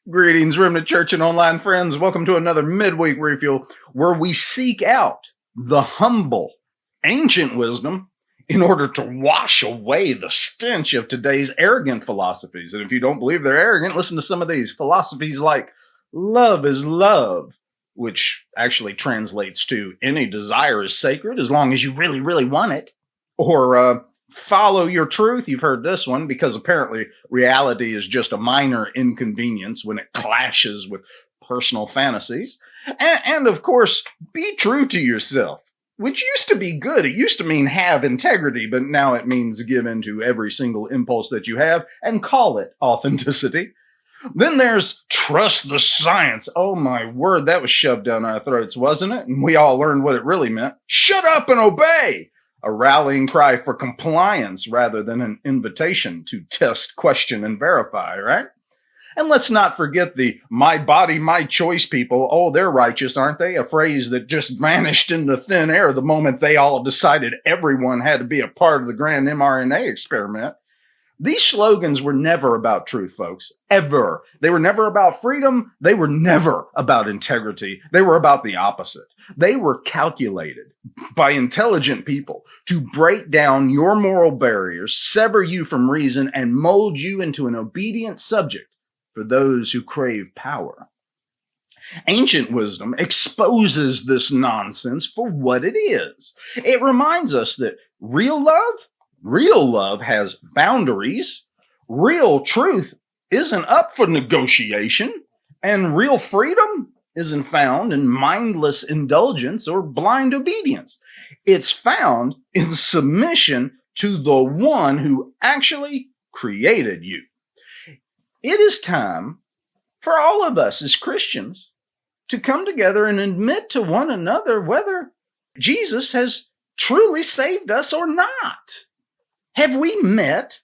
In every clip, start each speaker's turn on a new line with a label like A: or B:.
A: Greetings, Remnant Church and online friends. Welcome to another Midweek Refuel, where we seek out the humble, ancient wisdom in order to wash away the stench of today's arrogant philosophies. And if you don't believe they're arrogant, listen to some of these philosophies like love is love, which actually translates to any desire is sacred as long as you really, really want it. Or follow your truth. You've heard this one, because apparently reality is just a minor inconvenience when it clashes with personal fantasies. And of course, be true to yourself, which used to be good. It used to mean have integrity, but now it means give in to every single impulse that you have and call it authenticity. Then there's trust the science. Oh my word, that was shoved down our throats, wasn't it? And we all learned what it really meant. Shut up and obey. A rallying cry for compliance rather than an invitation to test, question, and verify, right? And let's not forget the my body, my choice people. Oh, they're righteous, aren't they? A phrase that just vanished into thin air the moment they all decided everyone had to be a part of the grand mRNA experiment. These slogans were never about truth, folks, ever. They were never about freedom. They were never about integrity. They were about the opposite. They were calculated by intelligent people to break down your moral barriers, sever you from reason, and mold you into an obedient subject for those who crave power. Ancient wisdom exposes this nonsense for what it is. It reminds us that real love has boundaries. Real truth isn't up for negotiation, and real freedom isn't found in mindless indulgence or blind obedience. It's found in submission to the one who actually created you. It is time for all of us as Christians to come together and admit to one another whether Jesus has truly saved us or not. Have we met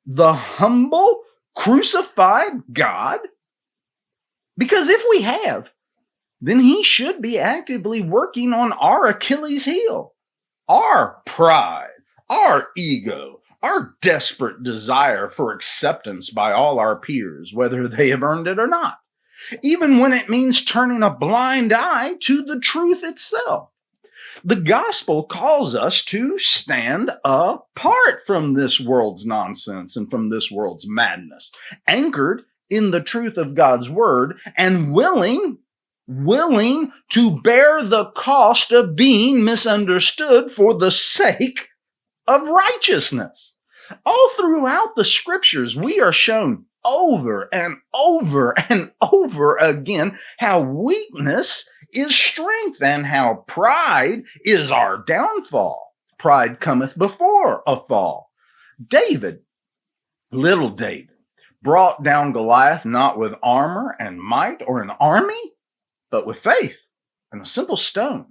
A: the humble, crucified God? Because if we have, then he should be actively working on our Achilles heel, our pride, our ego, our desperate desire for acceptance by all our peers, whether they have earned it or not, even when it means turning a blind eye to the truth itself. The gospel calls us to stand apart from this world's nonsense and from this world's madness, anchored in the truth of God's word and willing to bear the cost of being misunderstood for the sake of righteousness. All throughout the scriptures, we are shown over and over and over again how weakness is strength and how pride is our downfall. Pride cometh before a fall. David, little David, brought down Goliath not with armor and might or an army, but with faith and a simple stone.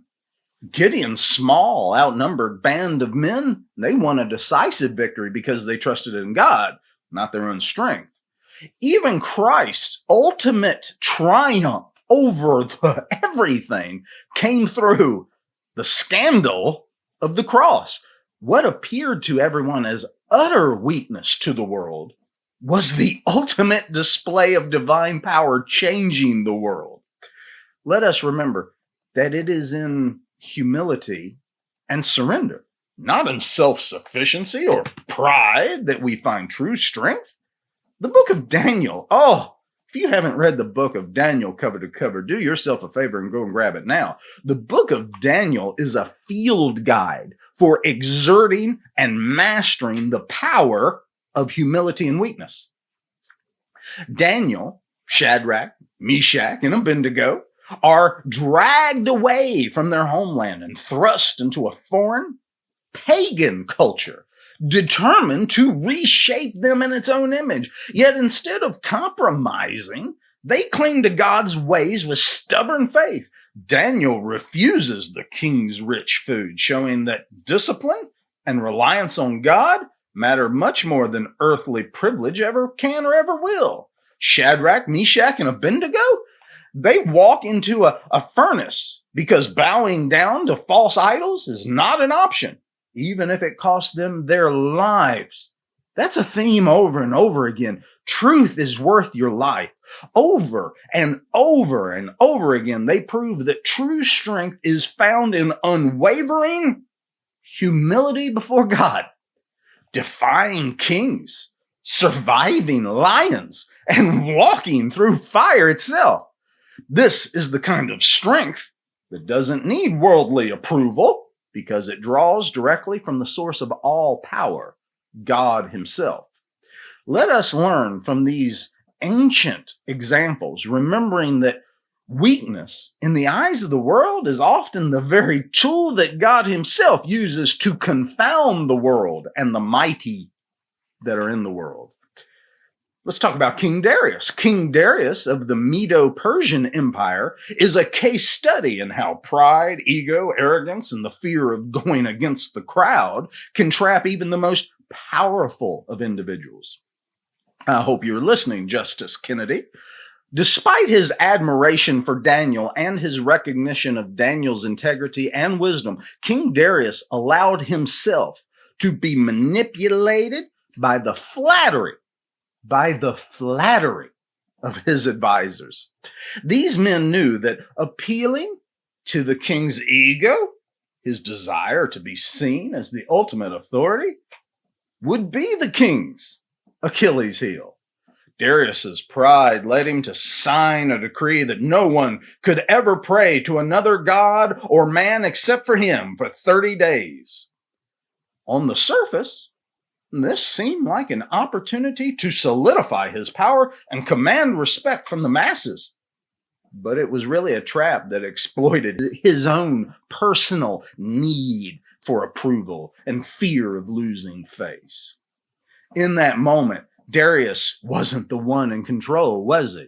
A: Gideon's small, outnumbered band of men, they won a decisive victory because they trusted in God, not their own strength. Even Christ's ultimate triumph over everything came through the scandal of the cross. What appeared to everyone as utter weakness to the world was the ultimate display of divine power changing the world. Let us remember that it is in humility and surrender, not in self-sufficiency or pride, that we find true strength. The book of Daniel, if you haven't read the book of Daniel cover to cover, do yourself a favor and go and grab it now. The book of Daniel is a field guide for exerting and mastering the power of humility and weakness. Daniel, Shadrach, Meshach, and Abednego are dragged away from their homeland and thrust into a foreign, pagan culture, determined to reshape them in its own image. Yet instead of compromising, they cling to God's ways with stubborn faith. Daniel refuses the king's rich food, showing that discipline and reliance on God matter much more than earthly privilege ever can or ever will. Shadrach, Meshach, and Abednego, they walk into a furnace because bowing down to false idols is not an option, even if it costs them their lives. That's a theme over and over again. Truth is worth your life. Over and over and over again, they prove that true strength is found in unwavering humility before God, defying kings, surviving lions, and walking through fire itself. This is the kind of strength that doesn't need worldly approval because it draws directly from the source of all power, God himself. Let us learn from these ancient examples, remembering that weakness in the eyes of the world is often the very tool that God himself uses to confound the world and the mighty that are in the world. Let's talk about King Darius. King Darius of the Medo-Persian Empire is a case study in how pride, ego, arrogance, and the fear of going against the crowd can trap even the most powerful of individuals. I hope you're listening, Justice Kennedy. Despite his admiration for Daniel and his recognition of Daniel's integrity and wisdom, King Darius allowed himself to be manipulated by the flattery of his advisors. These men knew that appealing to the king's ego, his desire to be seen as the ultimate authority, would be the king's Achilles' heel. Darius's pride led him to sign a decree that no one could ever pray to another god or man except for him for 30 days. On the surface, this seemed like an opportunity to solidify his power and command respect from the masses. But it was really a trap that exploited his own personal need for approval and fear of losing face. In that moment, Darius wasn't the one in control, was he?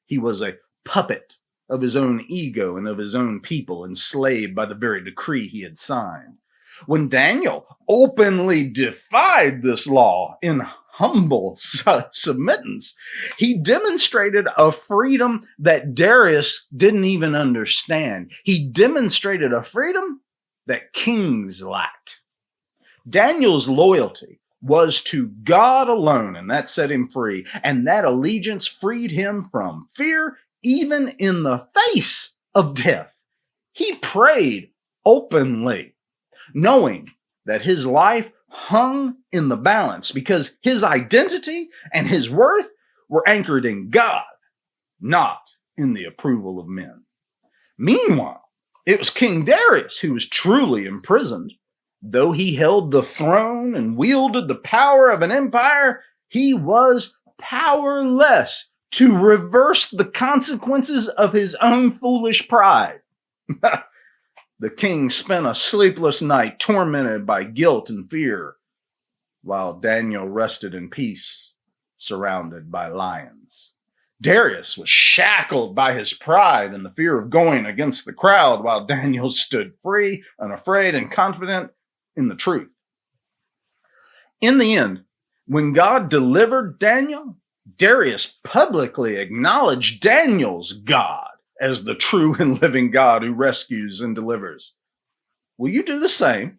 A: He was a puppet of his own ego and of his own people, enslaved by the very decree he had signed. When Daniel openly defied this law in humble submittance, he demonstrated a freedom that Darius didn't even understand. He demonstrated a freedom that kings lacked. Daniel's loyalty was to God alone, and that set him free. And that allegiance freed him from fear, even in the face of death. He prayed openly, knowing that his life hung in the balance because his identity and his worth were anchored in God, not in the approval of men. Meanwhile, it was King Darius who was truly imprisoned. Though he held the throne and wielded the power of an empire, he was powerless to reverse the consequences of his own foolish pride. The king spent a sleepless night tormented by guilt and fear, while Daniel rested in peace, surrounded by lions. Darius was shackled by his pride and the fear of going against the crowd, while Daniel stood free, unafraid, and confident in the truth. In the end, when God delivered Daniel, Darius publicly acknowledged Daniel's God as the true and living God who rescues and delivers. Will you do the same?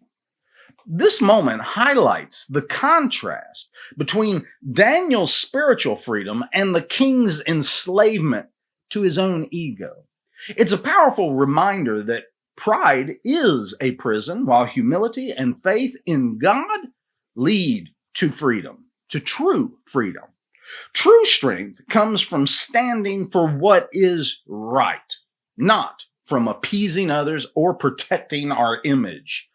A: This moment highlights the contrast between Daniel's spiritual freedom and the king's enslavement to his own ego. It's a powerful reminder that pride is a prison, while humility and faith in God lead to freedom, to true freedom. True strength comes from standing for what is right, not from appeasing others or protecting our image.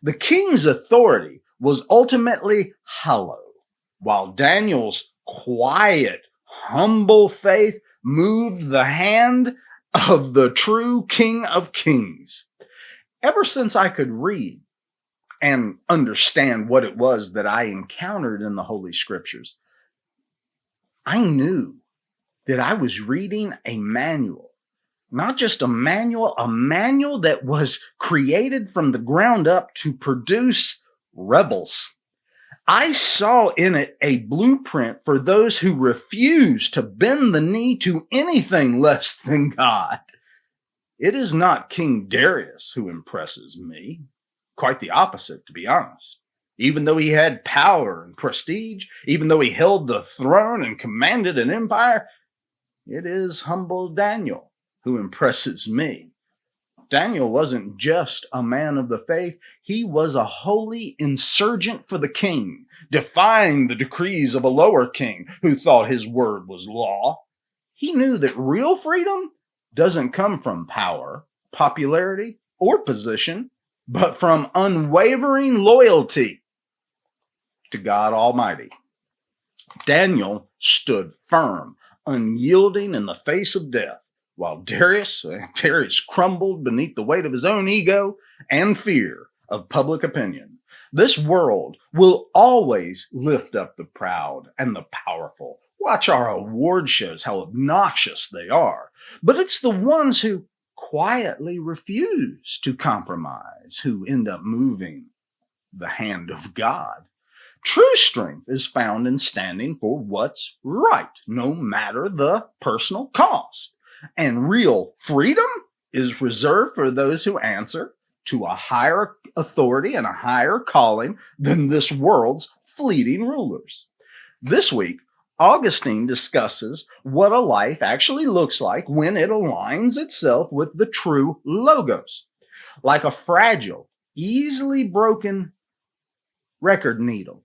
A: The king's authority was ultimately hollow, while Daniel's quiet, humble faith moved the hand of the true King of Kings. Ever since I could read and understand what it was that I encountered in the Holy Scriptures, I knew that I was reading a manual, not just a manual that was created from the ground up to produce rebels. I saw in it a blueprint for those who refuse to bend the knee to anything less than God. It is not King Darius who impresses me. Quite the opposite, to be honest. Even though he had power and prestige, even though he held the throne and commanded an empire, it is humble Daniel who impresses me. Daniel wasn't just a man of the faith, he was a holy insurgent for the king, defying the decrees of a lower king who thought his word was law. He knew that real freedom doesn't come from power, popularity, or position, but from unwavering loyalty to God Almighty. Daniel stood firm, unyielding in the face of death, while Darius crumbled beneath the weight of his own ego and fear of public opinion. This world will always lift up the proud and the powerful. Watch our award shows, how obnoxious they are. But it's the ones who quietly refuse to compromise who end up moving the hand of God. True strength is found in standing for what's right, no matter the personal cost. And real freedom is reserved for those who answer to a higher authority and a higher calling than this world's fleeting rulers. This week, Augustine discusses what a life actually looks like when it aligns itself with the true logos. Like a fragile, easily broken record needle,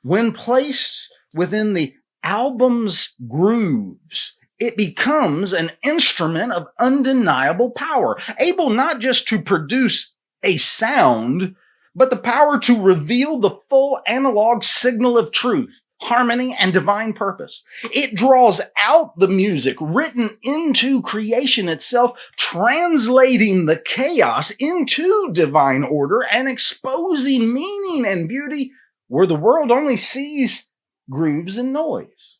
A: when placed within the album's grooves, it becomes an instrument of undeniable power, able not just to produce a sound, but the power to reveal the full analog signal of truth, harmony, and divine purpose. It draws out the music written into creation itself, translating the chaos into divine order and exposing meaning and beauty where the world only sees grooves and noise.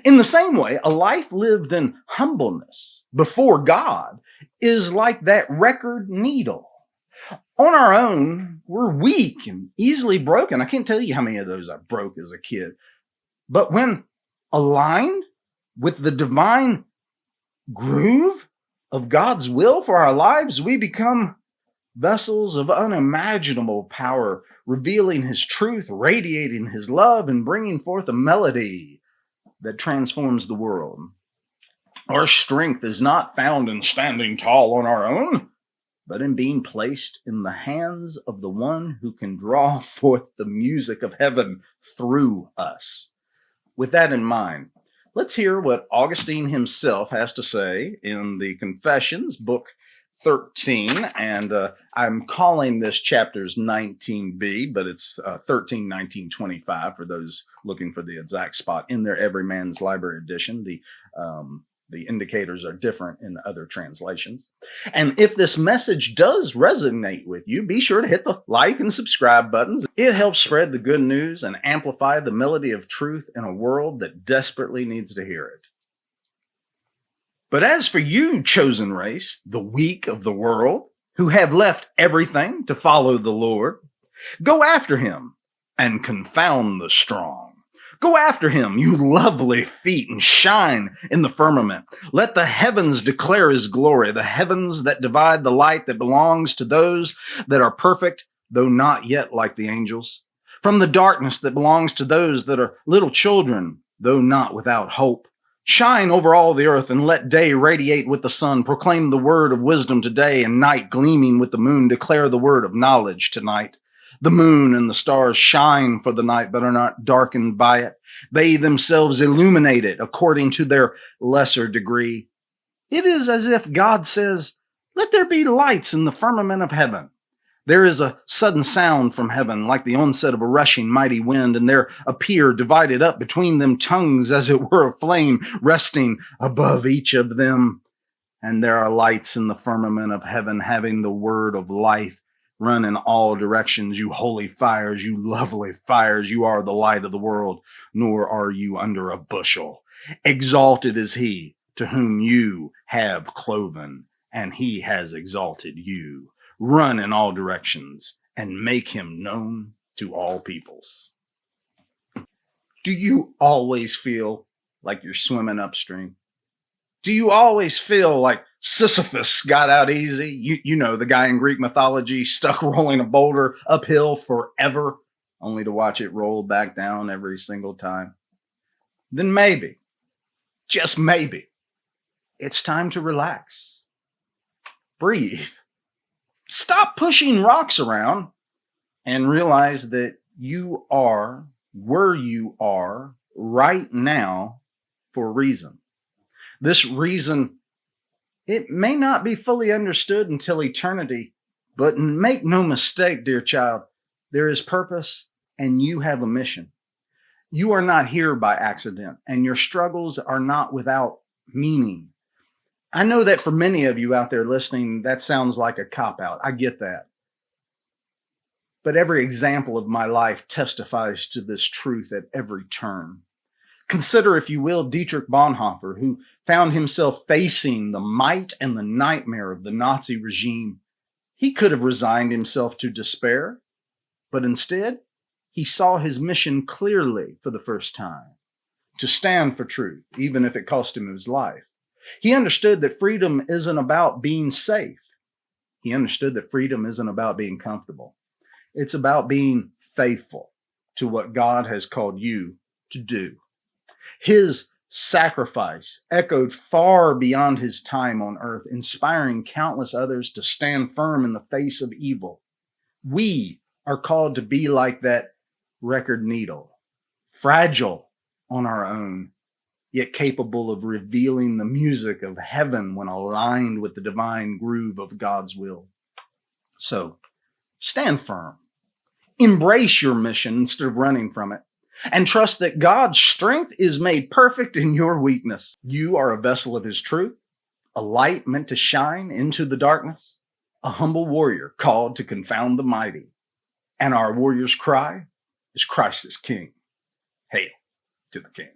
A: In the same way, a life lived in humbleness before God is like that record needle. On our own, we're weak and easily broken. I can't tell you how many of those I broke as a kid. But when aligned with the divine groove of God's will for our lives, we become vessels of unimaginable power, revealing His truth, radiating His love, and bringing forth a melody that transforms the world. Our strength is not found in standing tall on our own, but in being placed in the hands of the one who can draw forth the music of heaven through us. With that in mind, let's hear what Augustine himself has to say in the Confessions, book 13, and I'm calling this chapters 19b, but it's 13, 19, 25 for those looking for the exact spot in their Every Man's Library edition. The indicators are different in other translations. And if this message does resonate with you, be sure to hit the like and subscribe buttons. It helps spread the good news and amplify the melody of truth in a world that desperately needs to hear it. But as for you, chosen race, the weak of the world, who have left everything to follow the Lord, go after Him and confound the strong. Go after Him, you lovely feet, and shine in the firmament. Let the heavens declare His glory, the heavens that divide the light that belongs to those that are perfect, though not yet like the angels. From the darkness that belongs to those that are little children, though not without hope. Shine over all the earth and let day radiate with the sun. Proclaim the word of wisdom today, and night gleaming with the moon. Declare the word of knowledge tonight. The moon and the stars shine for the night, but are not darkened by it. They themselves illuminate it according to their lesser degree. It is as if God says, let there be lights in the firmament of heaven. There is a sudden sound from heaven, like the onset of a rushing mighty wind, and there appear divided up between them tongues, as it were of flame, resting above each of them. And there are lights in the firmament of heaven, having the word of life run in all directions. You holy fires, you lovely fires, you are the light of the world, nor are you under a bushel. Exalted is He to whom you have cloven, and He has exalted you. Run in all directions and make Him known to all peoples. Do you always feel like you're swimming upstream? Do you always feel like Sisyphus got out easy? You know, the guy in Greek mythology stuck rolling a boulder uphill forever. only to watch it roll back down every single time, then maybe, just maybe, it's time to relax. Breathe. Stop pushing rocks around and realize that you are where you are right now for a reason. This reason, it may not be fully understood until eternity, but make no mistake, dear child, there is purpose and you have a mission. You are not here by accident, and your struggles are not without meaning. I know that for many of you out there listening, that sounds like a cop-out. I get that. But every example of my life testifies to this truth at every turn. Consider, if you will, Dietrich Bonhoeffer, who found himself facing the might and the nightmare of the Nazi regime. He could have resigned himself to despair, but instead, he saw his mission clearly for the first time, to stand for truth, even if it cost him his life. He understood that freedom isn't about being safe. He understood that freedom isn't about being comfortable. It's about being faithful to what God has called you to do. His sacrifice echoed far beyond his time on earth, inspiring countless others to stand firm in the face of evil. We are called to be like that record needle, fragile on our own, yet capable of revealing the music of heaven when aligned with the divine groove of God's will. So, stand firm. Embrace your mission instead of running from it, and trust that God's strength is made perfect in your weakness. You are a vessel of his truth, a light meant to shine into the darkness, a humble warrior called to confound the mighty. And our warrior's cry is Christ is King. Hail to the King.